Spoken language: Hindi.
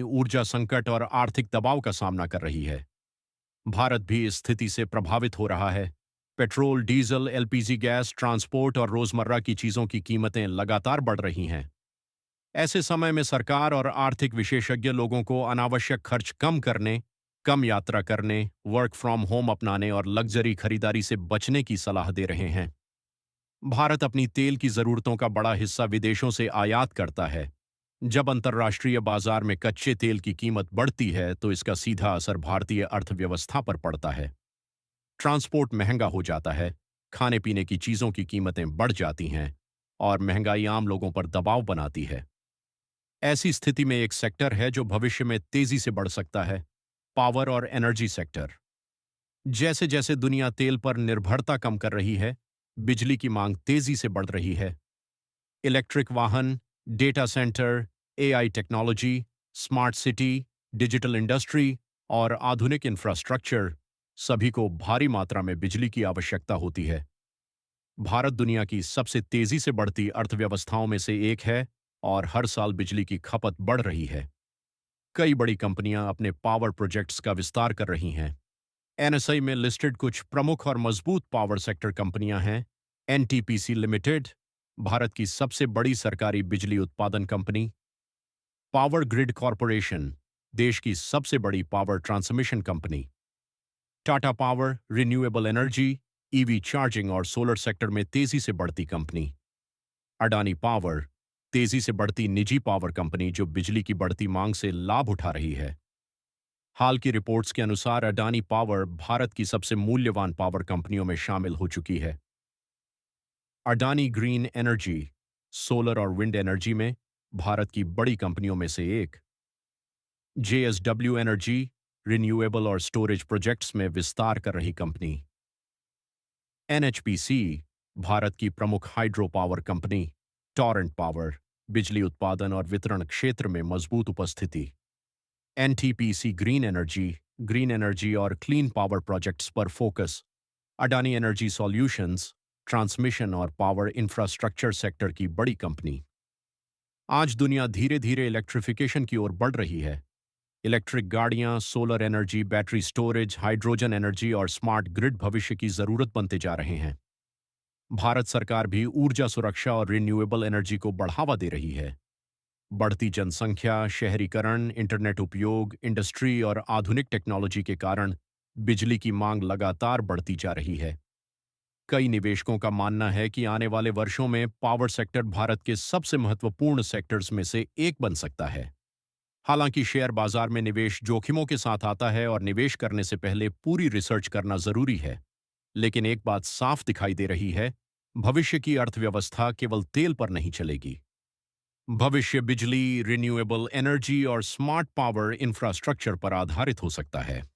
ऊर्जा संकट और आर्थिक दबाव का सामना कर रही है। भारत भी इस स्थिति से प्रभावित हो रहा है। Petrol, diesel, LPG gas, transport और रोजमर्रा की चीजों की कीमतें लगातार बढ़ रही हैं। ऐसे समय में सरकार और आर्थिक विशेषज्ञ लोगों को अनावश्यक खर्च कम करने, कम यात्रा करने, वर्क फ्रॉम होम अपनाने और लग्जरी खरीदारी से बचने की सलाह दे रहे हैं। भारत अपनी तेल की जरूरतों का बड़ा हिस्सा विदेशों से आयात करता है। जब अंतर्राष्ट्रीय बाजार में कच्चे तेल की कीमत बढ़ती है तो इसका सीधा असर भारतीय अर्थव्यवस्था पर पड़ता है। ट्रांसपोर्ट महंगा हो जाता है, खाने पीने की चीजों की कीमतें बढ़ जाती हैं और महंगाई आम लोगों पर दबाव बनाती है। ऐसी स्थिति में एक सेक्टर है जो भविष्य में तेजी से बढ़ सकता है, पावर और एनर्जी सेक्टर। जैसे जैसे दुनिया तेल पर निर्भरता कम कर रही है, बिजली की मांग तेजी से बढ़ रही है। इलेक्ट्रिक वाहन, data centre, AI technology, smart city, digital industry और आधुनिक इंफ्रास्ट्रक्चर, सभी को भारी मात्रा में बिजली की आवश्यकता होती है। भारत दुनिया की सबसे तेजी से बढ़ती अर्थव्यवस्थाओं में से एक है और हर साल बिजली की खपत बढ़ रही है। कई बड़ी कंपनियां अपने पावर प्रोजेक्ट्स का विस्तार कर रही हैं। एनएसआई में लिस्टेड कुछ प्रमुख और मजबूत पावर सेक्टर कंपनियां हैं। एनटीपीसी लिमिटेड, भारत की सबसे बड़ी सरकारी बिजली उत्पादन कंपनी। पावर ग्रिड कॉरपोरेशन, देश की सबसे बड़ी power transmission company. Tata power, renewable energy, EV charging और सोलर सेक्टर में तेजी से बढ़ती कंपनी। अडानी पावर, तेजी से बढ़ती निजी पावर कंपनी जो बिजली की बढ़ती मांग से लाभ उठा रही है। हाल की रिपोर्ट्स के अनुसार अडानी पावर भारत की सबसे मूल्यवान पावर कंपनियों में शामिल हो चुकी है। अडानी ग्रीन एनर्जी, सोलर और विंड एनर्जी में भारत की बड़ी कंपनियों में से एक। जेएसडब्ल्यू एनर्जी, रिन्यूएबल और स्टोरेज प्रोजेक्ट्स में विस्तार कर रही कंपनी। एनएचपीसी, भारत की प्रमुख hydro power company. Torrent power, बिजली उत्पादन और वितरण क्षेत्र में मजबूत उपस्थिति। एनटीपीसी ग्रीन एनर्जी और क्लीन पावर प्रोजेक्ट्स पर focus. Adani energy solutions, transmission और पावर इंफ्रास्ट्रक्चर सेक्टर की बड़ी कंपनी। आज दुनिया धीरे धीरे इलेक्ट्रिफिकेशन की ओर बढ़ रही है। इलेक्ट्रिक गाड़ियां, solar energy, battery storage, hydrogen energy और स्मार्ट ग्रिड भविष्य की जरूरत बनते जा रहे हैं। भारत सरकार भी ऊर्जा सुरक्षा और रिन्यूएबल एनर्जी को बढ़ावा दे रही है। बढ़ती जनसंख्या, शहरीकरण, इंटरनेट उपयोग, इंडस्ट्री और आधुनिक टेक्नोलॉजी के कारण बिजली की मांग लगातार बढ़ती जा रही है। कई निवेशकों का मानना है कि आने वाले वर्षों में पावर सेक्टर भारत के सबसे महत्वपूर्ण सेक्टर्स में से एक बन सकता है। हालांकि शेयर बाजार में निवेश जोखिमों के साथ आता है और निवेश करने से पहले पूरी रिसर्च करना जरूरी है। लेकिन एक बात साफ दिखाई दे रही है, भविष्य की अर्थव्यवस्था केवल तेल पर नहीं चलेगी। भविष्य बिजली, रिन्यूएबल एनर्जी और स्मार्ट पावर इंफ्रास्ट्रक्चर पर आधारित हो सकता है।